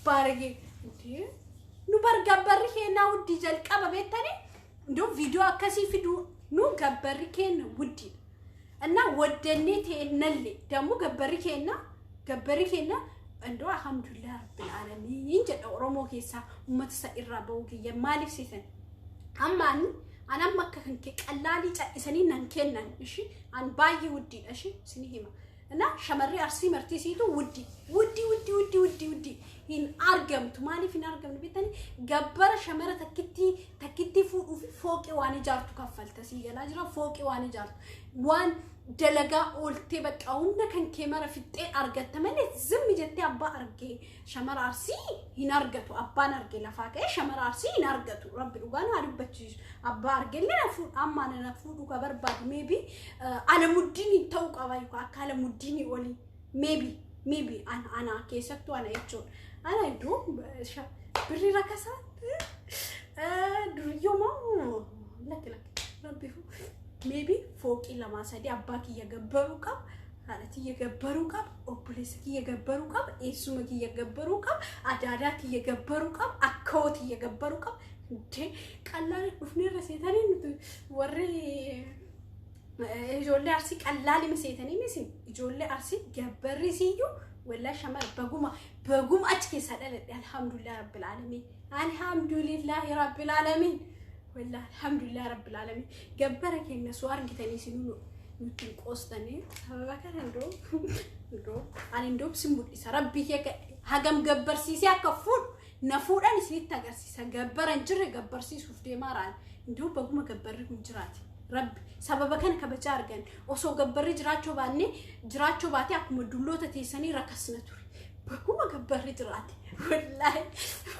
بارجي nu bargabbarri keena wuddi jalqaba beettani ndoo video akkasi fidu nu gabbarri keena wuddi እና ወደኔ ተነለ ደሞ ገበሪ keena እንደው አልহামዱሊላህ ረብል ዓለሚን ጀደ ኦሮሞ ኬሳ ኡመት ሰኢራ በውክ የማሊፍ ሲሰን አማን አና መከከን ከቀላሊ ጫይሰኒ ነንከናን እሺ አን ባይ ውዲ እሺ ስኒሂማ እና ሸመሪ አርሲ መርቲ ሲቱ ውዲ ين أرجم تمالي في نرجم نبيتني جبر شمرة تكتي فوق واني جارتو كفل تسيجا لاجرا فوق واني جارت وان دلقا قلتي بك أونا كان كاميرا في التي أرجت تمالي زمي جتي أبا أرجي شمر أرسي ينرجتو أبا نرجي لفاك إيه شمر أرسي ينرجتو ربي وقانا عارف بتشيش أبا أرجي لنا فود أما أنا نفود وكبر بعد maybe أنا مديني توك أبايكو أكال مديني ولي maybe أنا كيسكتو أنا يتشون أنا دوم بري ركسات دريوما لك ربي maybe فوق إلا ما سدي أباكي يجبروك هالتي يجبروك أو بوليسكي يجبروك إيسومكي يجبروك أداراتي يجبروك أكوتي يجبروك ده كلا وفني رسيتاني وري جولة أرسي كلا لي مسيتاني مسين جولة أرسي جبري سيو ولا شمر بقوم أتكي سألت الحمد لله رب العالمين ولا الحمد لله رب العالمين جبرك النسوار كتاني سنو نتين قصتني هذا كان ندو أنا ندو بسمود إسا ربي هيك هجم جبر سيسي أكفور نفور أنا سنيت تجر سيسا جبر أنجر جبر سيس وفدي ماران ندو بقوم جبرك من جراتي رب سبب كان كبجارجن وصو جبر جراتشو باتي أكمل دلوته تيساني ركسنا توري بقوم جبر جراتي والله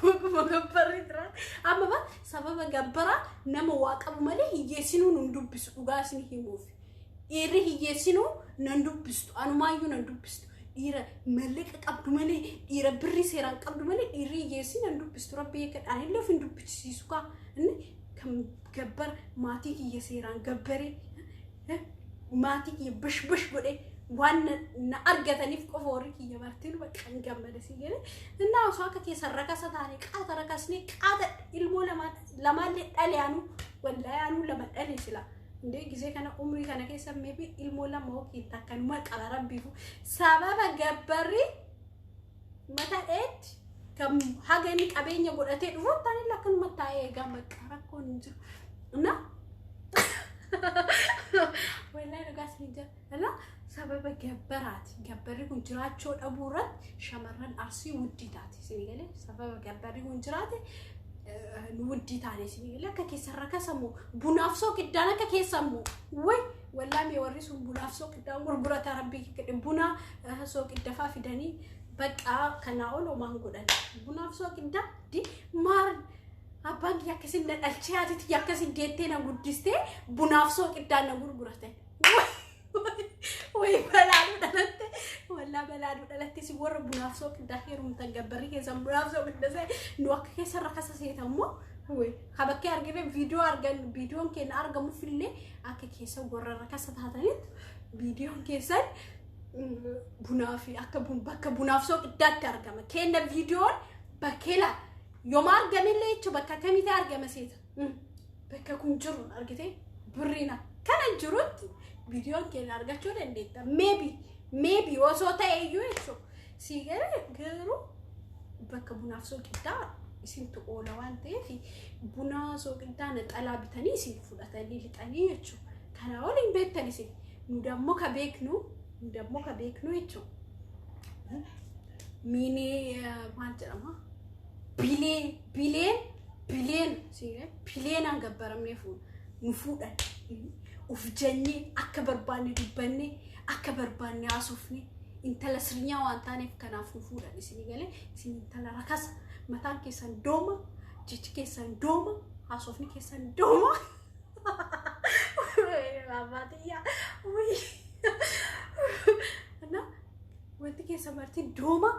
بقوم جبر جرات أما با سبب جبرة نما واقع ماله يجسينو ندوب بس وقاسني هيموف إيره يجسينو ندوب بس أنا ما يو ندوب بس إيره ملك قبض ماله إيره بري سيران قبض ماله إيره يجسين ندوب بس ربي يكاد أنا لو في ندوب بس يسوع إني كم جبر ماتي يجسيران جبري ماتي يبش بدي وان نأرجتني في كفورك يا مرتين وكان جمل سيجني الناس هاك يسرق ستاني كذا ركسني كذا المولى لما اللي ولا أنو لما اللي سلا ندي جزء كان عمري كان كيسا maybe المولى ما هو كيتا كان ما كلارا بيفو سبب جبري متى إت كم حاجة إنك أبين يقول أتى روت تاني لكن متى إيجا مكارا كونجو نا ولا رجعت نيجا لا سبب جبري كنجرات شود أبورات شمرن أرسي ودي تاتي سنيجله سبب جبري كنجرات ودي تاني سنيجله ككيسر كسمو بنافسو كدانا ككيسمو ولا ميوريسو بنافسو كدان غرغرة ربي بنا سو كدفا في داني بقى كناولو مانغودان بنافسو كدا دي مار أبغى يكسين الأشياء يكسين ديتنا غوديسته بنافسو كدانا غرغرة ولا بلاد دلته سيور بنافسو كداخير متجبري كزم بنافسو كدسه نوك كسر كساسيه تمو هو خبكي ارغي فيديو كان ارغمو فيلي اكي كيسو غرر كساتاتنيت فيديو كيسن بنافي اكبون بك بنافسو كدات ارغم كان فيديو بكلا يوم ارغم ليچو بك كميت ارغم سيت بك كنجر ارغتي برينا كان جروت فيديو كان ارغچو دنديت maybe وصوتا ايو ايشو سيجر غيرو بك بنافسو كدا isintu oola waan ta'eef buna soqidaan xalaa bitanii isin fudhatanii lixanii jechuudha. Kana waliin beektan isin nu dammoo ka beeknu jechuudha. Mini maal jedhama? Bileen an gabbaramne nu fuudhan. Uf jennee akka barbaanne dubbanne akka barbaanne haasofne intala sirnyaa waan taaneef kanaaf nu fuudhan isin galee isin intala rakasa mataan keessan dooma jechi keessan dooma haasofni keessan dooma. Babaatiya ana wanti keessa marti dooma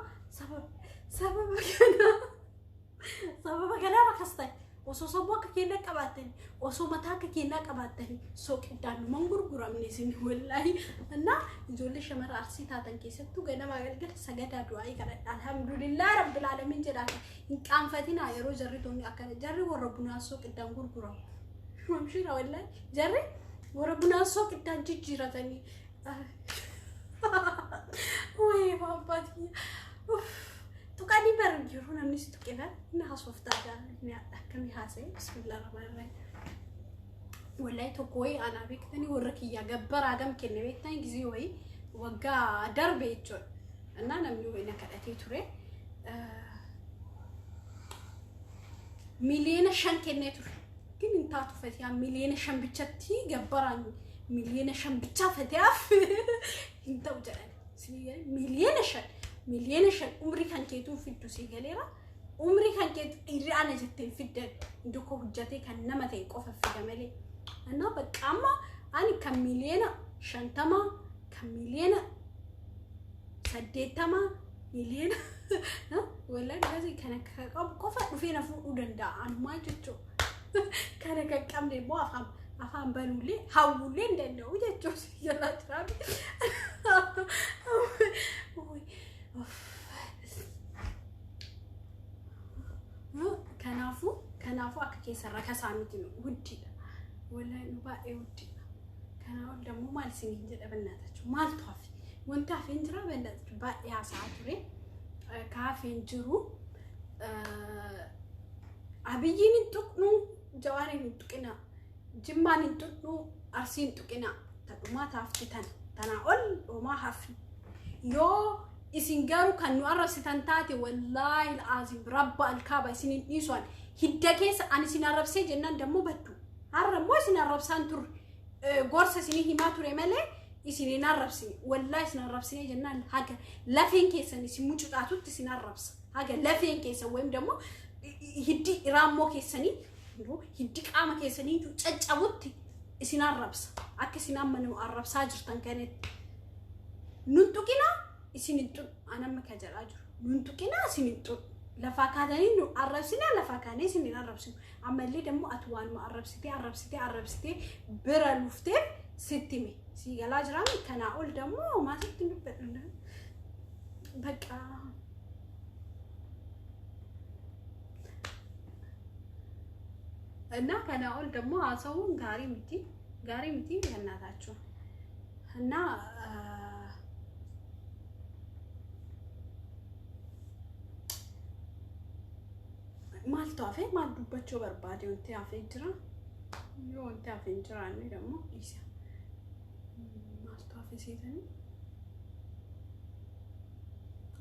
sababa kana rakastan osoo saboo akka keenya qabaatan osoo mataa akka keenya qabaatan soqidaan mangurguramne isin wallahi anna ijoollee shamara arsii taatan keessattuu ganama galgala sagadaa du'aa kana alhamdulillah rabbil alamin jedhaan hin qaanfatina yeroo jarri toonni akkana jarri warra bunaa soqidaan gurguramu mamshira wallahi jarri warra bunaa soqidaan jijjiiratanii way babaati tukani barjuru namni tukena na hasoftada ni akami hase bismillah rahman rahim wallahi to koy ana bektani warkiya gabbar adam kenne bektani gizi way waga darbe ichon እና namni wayna kadate ture ሚሊየን ሸን ከነ ture ግን እንታቱ ፈቲያ ሚሊየን ሸን ብቻቲ ገበራኝ ሚሊየን ሸን ብቻ ፈቲያፍ እንታው ጀራን ሲገኝ ሚሊየን ሸን ኡምሪ ካንኬቱ ፊዱ ሲገሌራ ኡምሪ ካንኬቱ ኢራነ ጀተን ፊደል እንደኮ ሁጀቴ ከነመተ ቆፈፍ ገመሌ እና በቃማ አኒ ከሚሊየን ሸንተማ ከሚሊየን ሰደተማ ሚሊየን ወላሂ ለዚህ ከነከቀብ ቆፈ ዱፌና ፉዱ ደንዳ አንማጭቾ ከነከቀም ደሞ አፋን በሉሌ ሀውሌ እንደነው ይጆ ሲያላጥራቢ ከናፉ አከ ሰራ ከሳሚት ነው ውዲ ወላሂ ባኤ ውዲ ከናው ደሞ ማለት ሲንጀ ደበናታችሁ ማልቷፍ ወንታ ፈንጅራ በእንደዚህ ባያ ሳትሬ ካፈንጅሩ አብይን ጥቅኑ ጀዋሪን ጥቅና ጅማን ጥቅኑ አርሲን ጥቅና ተዱማ ታፍተን ተናኦል ወማ ሐፊ ዮ ኢሲንጋሩ ከኑ አረስተን ታቲ ወላሂ العظيم رب الكعبه ሲኒን ይሷል ሂደከስ አንሲና ረብሴ ጀናን ደሞ በዱ አረሞ ሲና ረብሳን ቱር ጎርሰ ሲኒ ሂማቱር የመለ ኢሲኒና ረብሲ ወላሂ ሲና ረብሲ ጀናን ሀገ ለፌን ከሰኒ ሲሙጭጣቱት ሲና ረብስ ሀገ ለፌን ከሰ ወይም ደሞ ሂዲ ራሞ ከሰኒ ሂዲ ቃማ ከሰኒ ጨጨቡት ሲና ረብስ አከ ሲና መኑ አረብሳ ጅርተን ከነት ኑንጡቂና ኢሲኒጡ አናም ከጀራጁ ኑንጡቂና ኢሲኒጡ ለፋካዳኒ ነው አረብሲና ለፋካኔ ሲኒና ረብሲ አመሌ ደሞ አትዋን አረብሲቴ ብረሉፍቴ ስትሚ ሲገላጅራም ከናኦል ደሞ ማስት እንበልና በቃ እና ከናኦል ደሞ አሰውን ጋሪ ሚቲ ለናታችሁ እና ማልቷፈ ማዱባቸው በርባዴው እንት አፈንጅራ ነው ደሞ ኢሳ ማልቷፈ ሲተን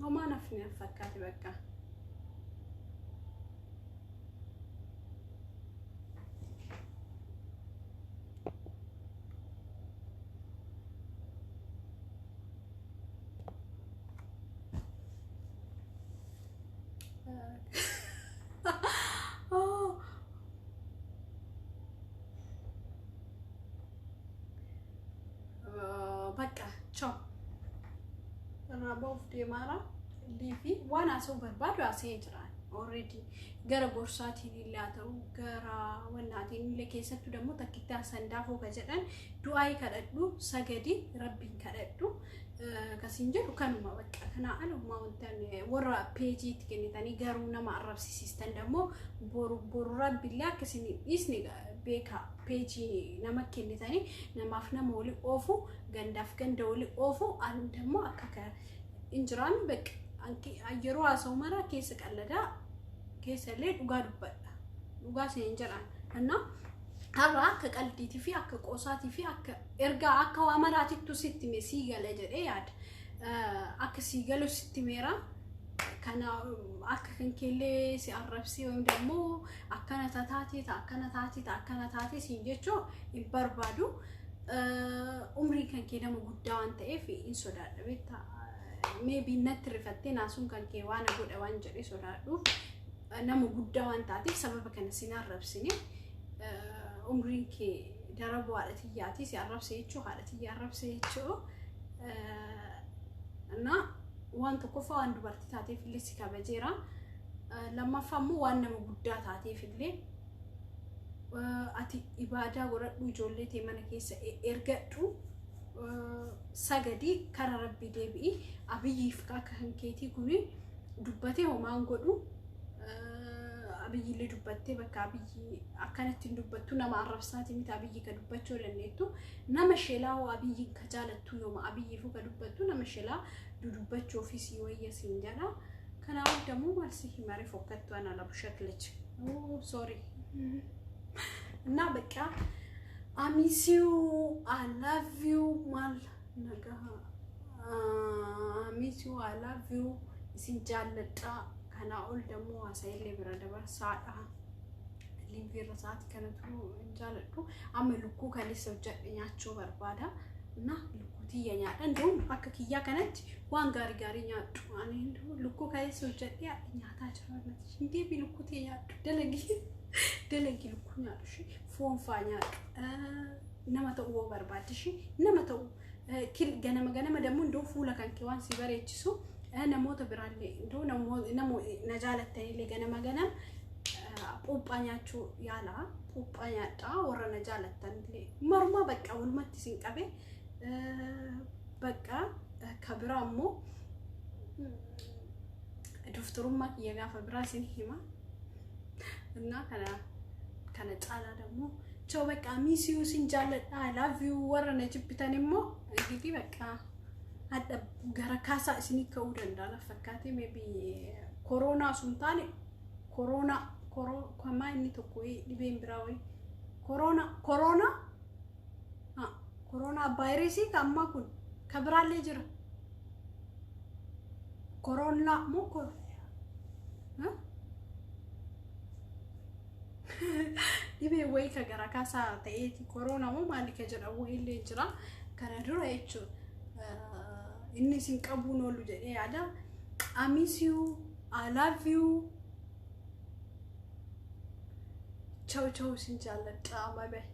ወማናፍኝ አፈካት በቃ Rabof demara lifi wana so barbado asejran already gara borsati lilatau gara wanati lekesetu demo takita sandafo kajedan duai kadaddu sagadi rabbin kadaddu kasinjeru kanuma baka kana anu mauntan wara page tikenitani garu nama arabsi system demo boru rabbillah kasini isni beka page nama kenitani nama afna moli ofu gandaf gandoli ofu an demo akaka እንጅራን በቃ አንቂ አየሩ አሰው መራ ከሰቀለዳ keessa illee dhugaa dubbadha dhugaa seen jedhan anna har'a akka qalbiitii fi akka qoosaatii fi akka ergaa akka waa maraatittu sitti mee sii gala jedhee yaada akka sii galu sitti meera kana akka kan keellee si arrabsi waan dammoo akkana taatee siin jechoo hin barbaadu umrii kan kee nama guddaa waan ta'eef hin sodaadha beektaa maybe natti rifattee naasuun kan kee waan godha waan jedhee sodaadhu nama guddaa waan taateef sababa kana sin arrabsine umriin kee daraboo haadhatiyyaati si arrabsee jechuu haadhatiyyaa arrabsee jechuu na waan tokkoffaa waan dubartii taateef illee si kabajeera lammaffaa immoo waan nama guddaa taateef illee ati ibaadaa godhadhu ijoollee tee mana keessa ergadhu sagadii kara rabbii deebi'i abiyyiif akka kan keetii kuni dubbatee homaan godhu abiyyi illee dubbattee bakka abiyyi akkanatti dubbattu nama arrabsaati miti abiyyi ka dubbachuu dandeettu nama sheelaa hoo abiyyi ka jaalattu yooma abiyyi fu ka dubbattu nama sheelaa dudubbachuu ofisii wayya siin jedha kana wadamu malsi himare fokkattu ana labu shaklech oh sorry na baka I miss you I love you mal naga I miss you I love you isin jaalladha kana ol demo asaylee bira dabarsaadha liivira saati kanatu jaaladhu amma lukkuu kalisa hojjadhe nyaachuu barbaada na lukkuutii nyaadha ndum akka kiyyaa kanatti waan gaarii nyaadhu ani lukkuu kalisa hojjadhe nyaataa jira natti indee bi lukkuutii nyaadhu dalagi lukkuu nyaadhu shi foon faa nyaadhu nama ta'uu barbaaddishi nama ta'uu ganama demo ndoo fuula kan kee waan si bareechisu namoota biraallee ndoo namo najaalattanii ganama puuphaa nyaachuu yaala puuphaa nyaadhaa warra najaalattanillee marmaa bakka walumatti sin qabe bakka kabira ammoo doftorummaa kiyya gaafa biraa sin hima እና kana caalaa ደግሞ ቻው በቃ ሚስ ዩ sin jaalladha I love you warra najibbitan immoo gidi bakka adda gara kaasa isini ka'uu danda'a fakkaatee maybe corona suntaane corona kama inni tokko dhibeen biraa way corona virus kamma kun kabiraallee jira corona mo dhibee way ka gara kaasa ta'eeti corona mo maali ka jedhamu illee jira kana dura jechuudha inni sin qabuun oolu jedhee yaada I miss you I love you ciao sin jaalladha bye bye